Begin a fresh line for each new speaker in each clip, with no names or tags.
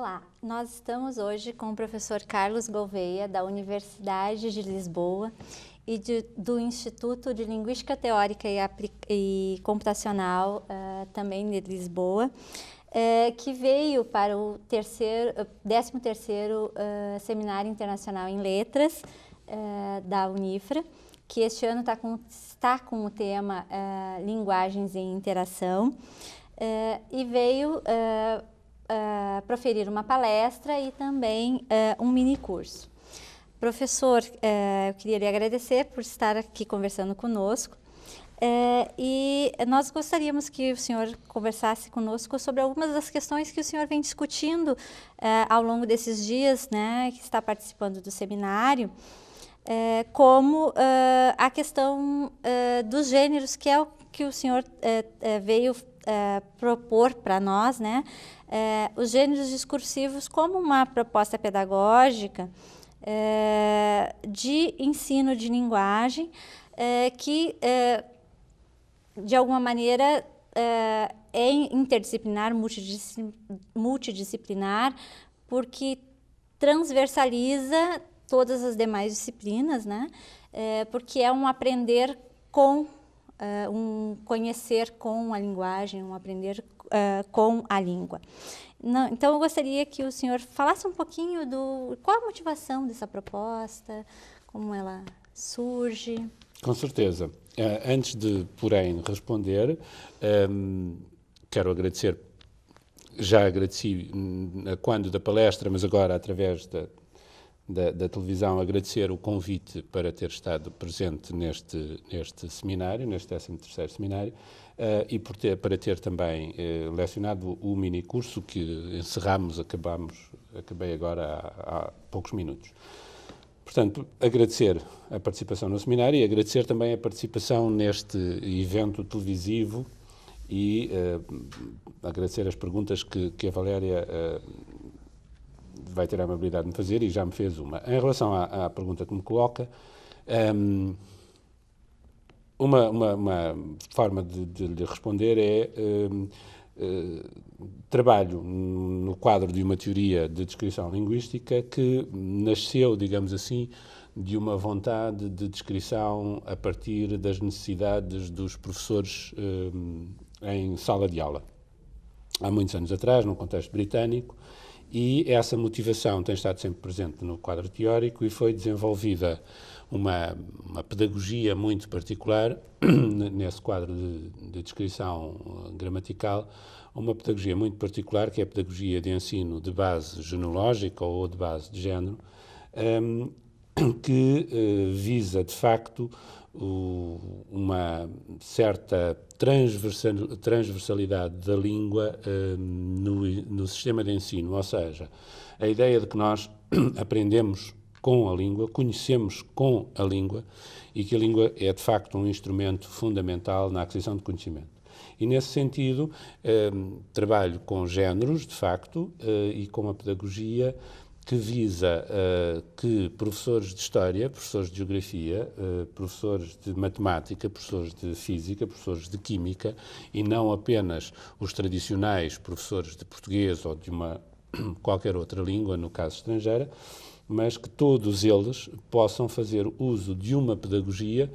Olá, nós estamos hoje com o professor Carlos Gouveia, da Universidade de Lisboa e do Instituto de Linguística Teórica e Computacional, também de Lisboa, que veio para o 13º Seminário Internacional em Letras da Unifra, que este ano está com o tema Linguagens em Interação, e veio proferir uma palestra e também um mini curso. Professor, eu queria lhe agradecer por estar aqui conversando conosco, e nós gostaríamos que o senhor conversasse conosco sobre algumas das questões que o senhor vem discutindo ao longo desses dias, né, que está participando do seminário, como a questão dos gêneros, que é o que o senhor veio propor para nós, né, os gêneros discursivos como uma proposta pedagógica de ensino de linguagem que, de alguma maneira, é interdisciplinar, multidisciplinar, porque transversaliza todas as demais disciplinas, né? Porque é um aprender com, um conhecer com a linguagem, um aprender com a língua. Então, eu gostaria que o senhor falasse um pouquinho qual a motivação dessa proposta, como ela surge.
Com certeza. Antes de, porém, responder, quero agradecer, já agradeci quando da palestra, mas agora através da televisão, agradecer o convite para ter estado presente neste seminário, neste 13º seminário, e para ter também lecionado o mini curso que acabei agora há poucos minutos. Portanto, agradecer a participação no seminário e agradecer também a participação neste evento televisivo e agradecer as perguntas que a Valéria vai ter a amabilidade de me fazer e já me fez uma. Em relação à pergunta que me coloca, uma forma de lhe responder é trabalho no quadro de uma teoria de descrição linguística que nasceu, digamos assim, de uma vontade de descrição a partir das necessidades dos professores em sala de aula. Há muitos anos atrás, num contexto britânico, e essa motivação tem estado sempre presente no quadro teórico e foi desenvolvida uma pedagogia muito particular nesse quadro de descrição gramatical, uma pedagogia muito particular que é a pedagogia de ensino de base genológica ou de base de género, que visa, de facto, uma certa transversalidade da língua no sistema de ensino, ou seja, a ideia de que nós aprendemos com a língua, conhecemos com a língua e que a língua é, de facto, um instrumento fundamental na aquisição de conhecimento. E, nesse sentido, trabalho com géneros, de facto, e com uma pedagogia que visa que professores de História, professores de Geografia, professores de Matemática, professores de Física, professores de Química, e não apenas os tradicionais professores de Português ou de qualquer outra língua, no caso estrangeira, mas que todos eles possam fazer uso de uma pedagogia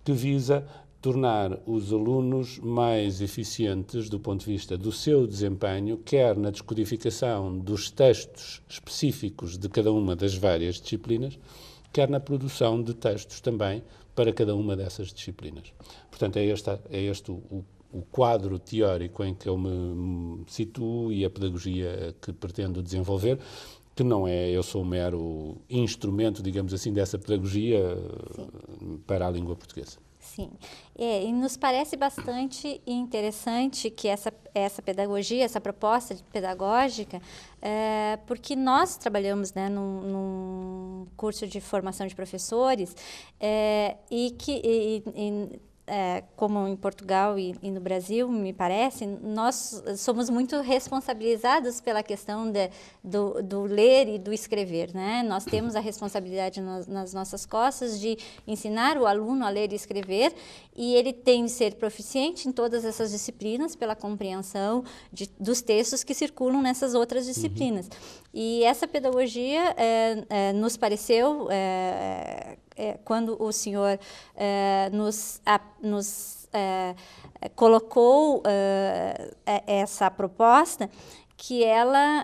que visa tornar os alunos mais eficientes do ponto de vista do seu desempenho, quer na descodificação dos textos específicos de cada uma das várias disciplinas, quer na produção de textos também para cada uma dessas disciplinas. Portanto, é este o quadro teórico em que eu me situo e a pedagogia que pretendo desenvolver, que não é, eu sou um mero instrumento, digamos assim, dessa pedagogia para a língua portuguesa.
Sim, e nos parece bastante interessante que essa pedagogia, essa proposta pedagógica, porque nós trabalhamos, né, num curso de formação de professores e como em Portugal e no Brasil, me parece, nós somos muito responsabilizados pela questão do ler e do escrever, né? Nós temos a responsabilidade nas nossas costas de ensinar o aluno a ler e escrever, e ele tem de ser proficiente em todas essas disciplinas pela compreensão dos textos que circulam nessas outras disciplinas. E essa pedagogia nos pareceu, quando o senhor nos colocou essa proposta, que ela,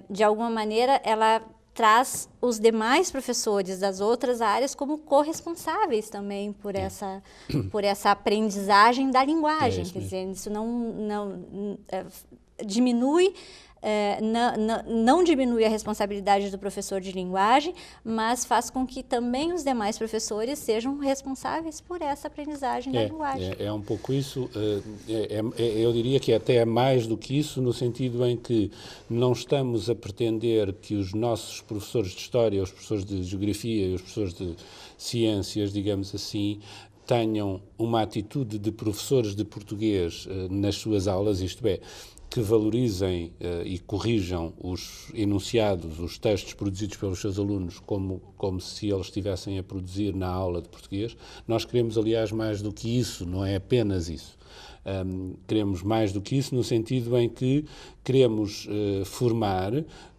de alguma maneira, ela traz os demais professores das outras áreas como corresponsáveis também por essa aprendizagem da linguagem. Quer dizer, isso não diminui, não diminui a responsabilidade do professor de linguagem, mas faz com que também os demais professores sejam responsáveis por essa aprendizagem da linguagem.
É um pouco isso. Eu diria que até é mais do que isso, no sentido em que não estamos a pretender que os nossos professores de História, os professores de Geografia e os professores de Ciências, digamos assim, tenham uma atitude de professores de português nas suas aulas, isto é, que valorizem e corrijam os enunciados, os textos produzidos pelos seus alunos como se eles estivessem a produzir na aula de português. Nós queremos, aliás, mais do que isso, não é apenas isso. Queremos mais do que isso no sentido em que queremos formar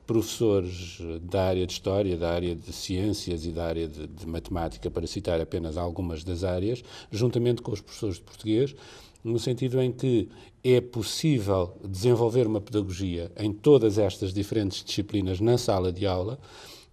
professores da área de História, da área de Ciências e da área de Matemática, para citar apenas algumas das áreas, juntamente com os professores de Português, no sentido em que é possível desenvolver uma pedagogia em todas estas diferentes disciplinas na sala de aula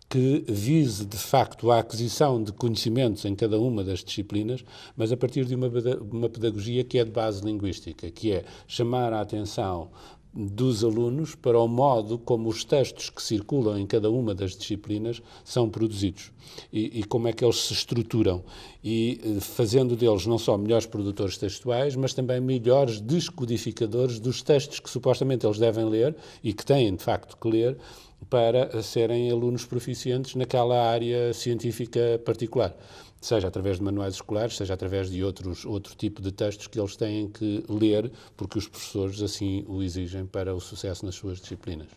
que vise, de facto, a aquisição de conhecimentos em cada uma das disciplinas, mas a partir de uma pedagogia que é de base linguística, que é chamar a atenção dos alunos para o modo como os textos que circulam em cada uma das disciplinas são produzidos e como é que eles se estruturam, e fazendo deles não só melhores produtores textuais, mas também melhores descodificadores dos textos que supostamente eles devem ler e que têm, de facto, que ler para serem alunos proficientes naquela área científica particular, seja através de manuais escolares, seja através de outro tipo de textos que eles têm que ler, porque os professores assim o exigem para o sucesso nas suas disciplinas.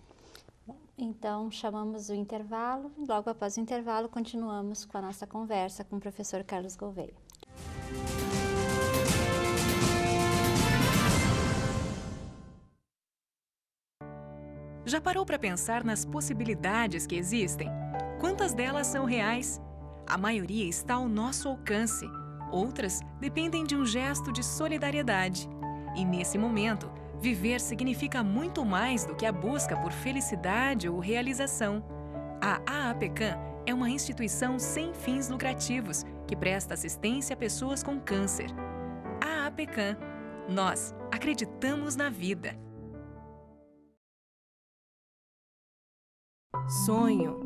Então, chamamos o intervalo. Logo após o intervalo, continuamos com a nossa conversa com o professor Carlos Gouveia.
Já parou para pensar nas possibilidades que existem? Quantas delas são reais? A maioria está ao nosso alcance. Outras dependem de um gesto de solidariedade. E nesse momento, viver significa muito mais do que a busca por felicidade ou realização. A AAPCAM é uma instituição sem fins lucrativos que presta assistência a pessoas com câncer. AAPCAM. Nós acreditamos na vida. Sonho.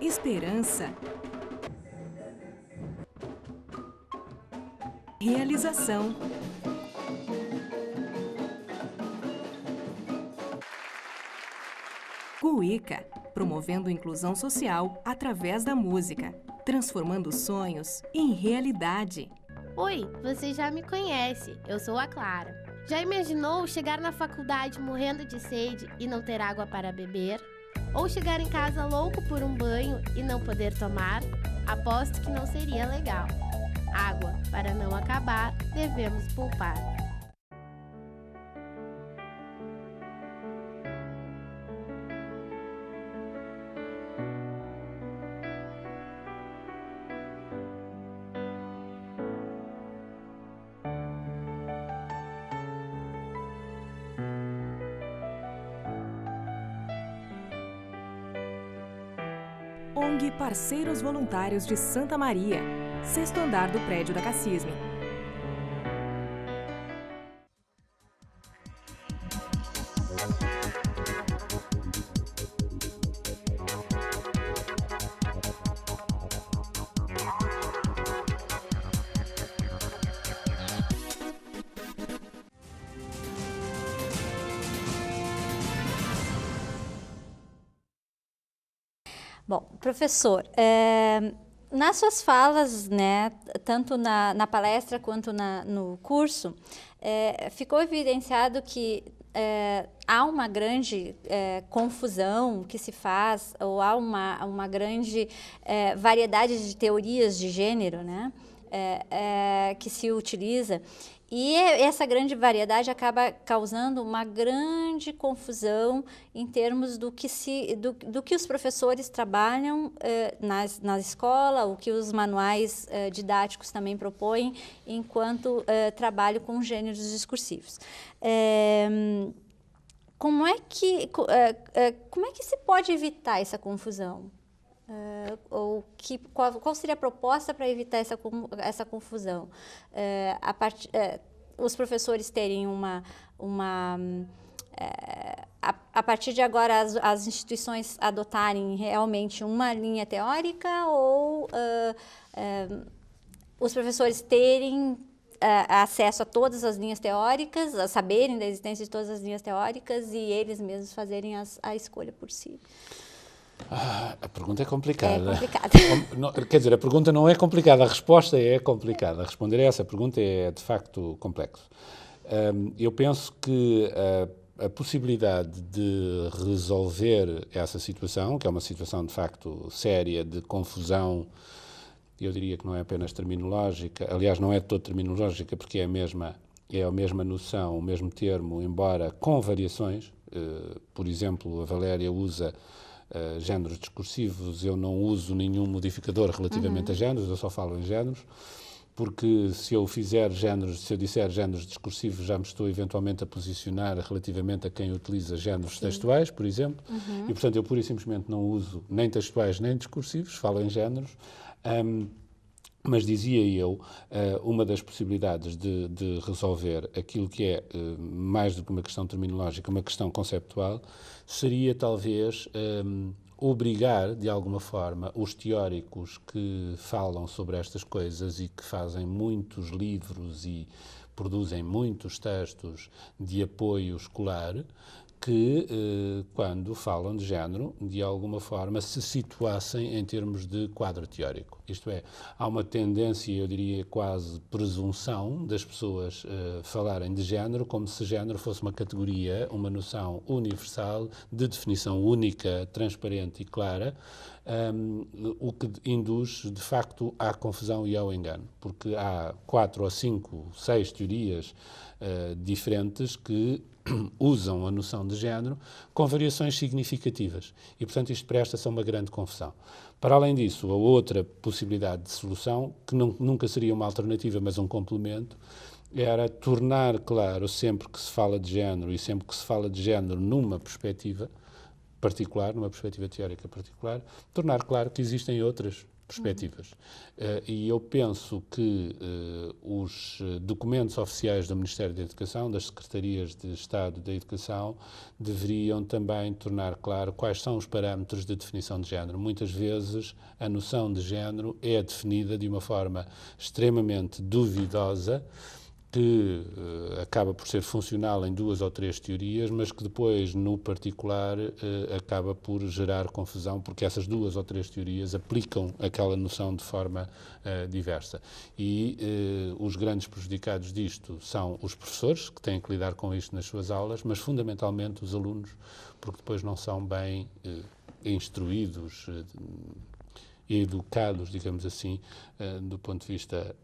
Esperança. Realização. Cuíca, promovendo inclusão social através da música, transformando sonhos em realidade.
Oi, você já me conhece, eu sou a Clara. Já imaginou chegar na faculdade morrendo de sede e não ter água para beber? Ou chegar em casa louco por um banho e não poder tomar? Aposto que não seria legal. Água, para não acabar, devemos poupar.
ONG Parceiros Voluntários de Santa Maria, 6º andar do prédio da Cassisme.
Bom, professor, nas suas falas, né, tanto na palestra quanto no curso, ficou evidenciado que há uma grande confusão que se faz, ou há uma grande variedade de teorias de gênero, né, que se utiliza. E essa grande variedade acaba causando uma grande confusão em termos do que os professores trabalham na escola, o que os manuais didáticos também propõem enquanto trabalho com gêneros discursivos. Como é que se pode evitar essa confusão? Qual seria a proposta para evitar essa confusão? Os professores terem a partir de agora, as instituições adotarem realmente uma linha teórica, ou os professores terem acesso a todas as linhas teóricas, a saberem da existência de todas as linhas teóricas e eles mesmos fazerem a escolha por si?
A pergunta é complicada.
É complicada.
Quer dizer, a pergunta não é complicada, a resposta é complicada. Responder a essa pergunta é, de facto, complexo. Eu penso que a possibilidade de resolver essa situação, que é uma situação, de facto, séria, de confusão, eu diria que não é apenas terminológica, aliás, não é de todo terminológica, porque é a mesma noção, o mesmo termo, embora com variações. Por exemplo, a Valéria usa géneros discursivos, eu não uso nenhum modificador relativamente a géneros, eu só falo em géneros, porque se eu disser géneros discursivos, já me estou eventualmente a posicionar relativamente a quem utiliza géneros textuais, por exemplo, e portanto eu pura e simplesmente não uso nem textuais nem discursivos, falo em géneros. Mas dizia eu, uma das possibilidades de resolver aquilo que é mais do que uma questão terminológica, uma questão conceptual, seria talvez obrigar, de alguma forma, os teóricos que falam sobre estas coisas e que fazem muitos livros e produzem muitos textos de apoio escolar, que, quando falam de género, de alguma forma se situassem em termos de quadro teórico. Isto é, há uma tendência, eu diria quase presunção, das pessoas falarem de género como se género fosse uma categoria, uma noção universal, de definição única, transparente e clara, o que induz, de facto, à confusão e ao engano, porque há 4 ou 5, 6 teorias diferentes que usam a noção de género com variações significativas e, portanto, isto presta-se a uma grande confusão. Para além disso, a outra possibilidade de solução, que nunca seria uma alternativa, mas um complemento, era tornar claro, sempre que se fala de género e sempre que se fala de género numa perspectiva particular, numa perspectiva teórica particular, tornar claro que existem outras perspectivas. E eu penso que os documentos oficiais do Ministério da Educação, das Secretarias de Estado da Educação, deveriam também tornar claro quais são os parâmetros de definição de género. Muitas vezes a noção de género é definida de uma forma extremamente duvidosa, que acaba por ser funcional em 2 ou 3 teorias, mas que depois, no particular, acaba por gerar confusão, porque essas 2 ou 3 teorias aplicam aquela noção de forma diversa. E os grandes prejudicados disto são os professores, que têm que lidar com isto nas suas aulas, mas fundamentalmente os alunos, porque depois não são bem instruídos e educados, digamos assim, do ponto de vista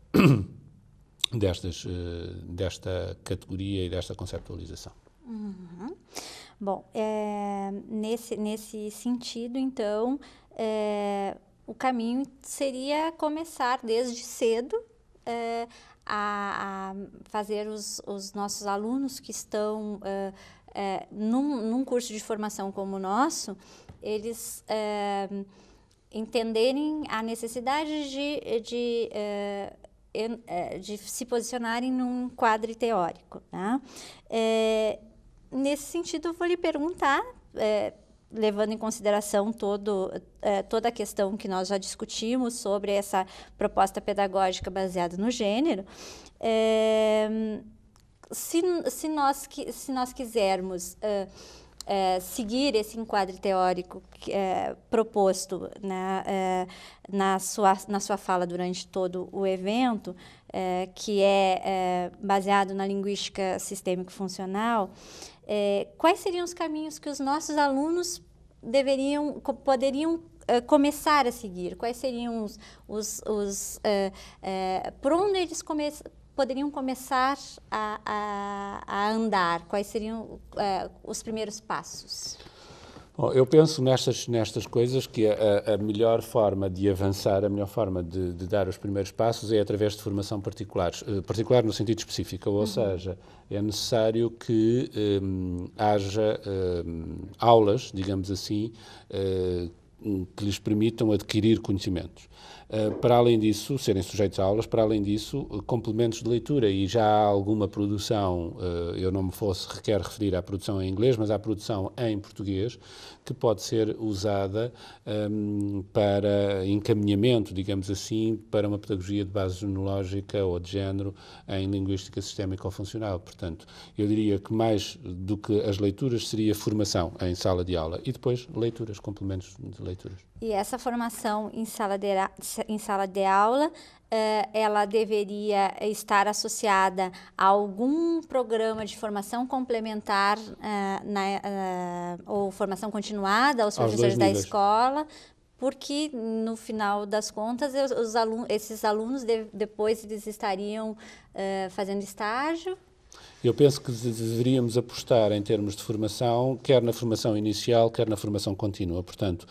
desta categoria e desta conceptualização.
Bom, nesse sentido, então, o caminho seria começar desde cedo a fazer os nossos alunos que estão num curso de formação como o nosso, eles entenderem a necessidade de se posicionarem num quadro teórico, né? Nesse sentido, eu vou lhe perguntar, levando em consideração toda a questão que nós já discutimos sobre essa proposta pedagógica baseada no gênero, se nós quisermos seguir esse enquadre teórico proposto, né, na sua fala durante todo o evento, que é baseado na linguística sistêmico-funcional, quais seriam os caminhos que os nossos alunos poderiam começar a seguir? Quais seriam por onde eles poderiam começar a andar? Quais seriam os primeiros passos?
Bom, eu penso nestas coisas que a melhor forma de avançar, a melhor forma de dar os primeiros passos é através de formação particular no sentido específico, ou seja, é necessário que haja aulas, digamos assim, que lhes permitam adquirir conhecimentos. Para além disso, serem sujeitos a aulas, para além disso, complementos de leitura, e já há alguma produção, eu não me quero referir à produção em inglês, mas à produção em português, que pode ser usada para encaminhamento, digamos assim, para uma pedagogia de base genológica ou de género em linguística sistémica ou funcional. Portanto, eu diria que mais do que as leituras seria formação em sala de aula e depois leituras, complementos de leituras.
E essa formação em sala de aula, ela deveria estar associada a algum programa de formação complementar ou formação continuada aos professores da escola, porque, no final das contas, esses alunos depois eles estariam fazendo estágio.
Eu penso que deveríamos apostar em termos de formação, quer na formação inicial, quer na formação contínua. Portanto,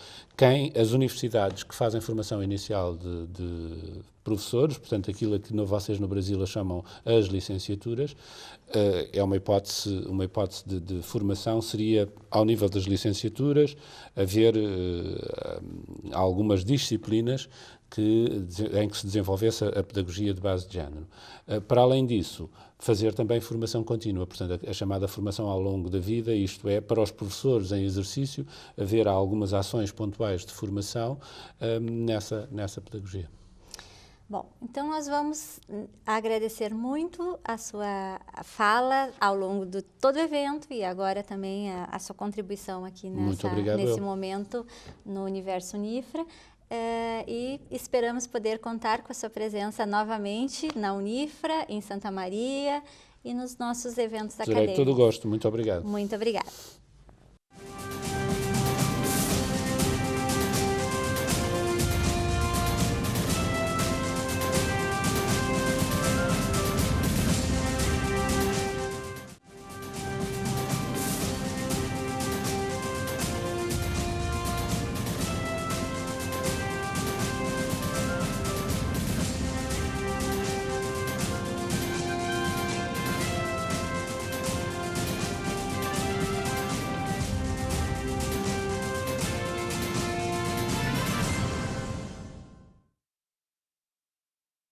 as universidades que fazem formação inicial de professores, portanto, aquilo que vocês no Brasil chamam as licenciaturas, é uma hipótese de formação, seria ao nível das licenciaturas, haver algumas disciplinas em que se desenvolvesse a pedagogia de base de género. Para além disso, fazer também formação contínua, portanto, a chamada formação ao longo da vida, isto é, para os professores em exercício, haver algumas ações pontuais de formação nessa pedagogia.
Bom, então nós vamos agradecer muito a sua fala ao longo de todo o evento e agora também a sua contribuição aqui nesse momento no Universo Unifra. E esperamos poder contar com a sua presença novamente na Unifra, em Santa Maria e nos nossos eventos acadêmicos.
Terei todo o gosto. Muito obrigado.
Muito obrigada.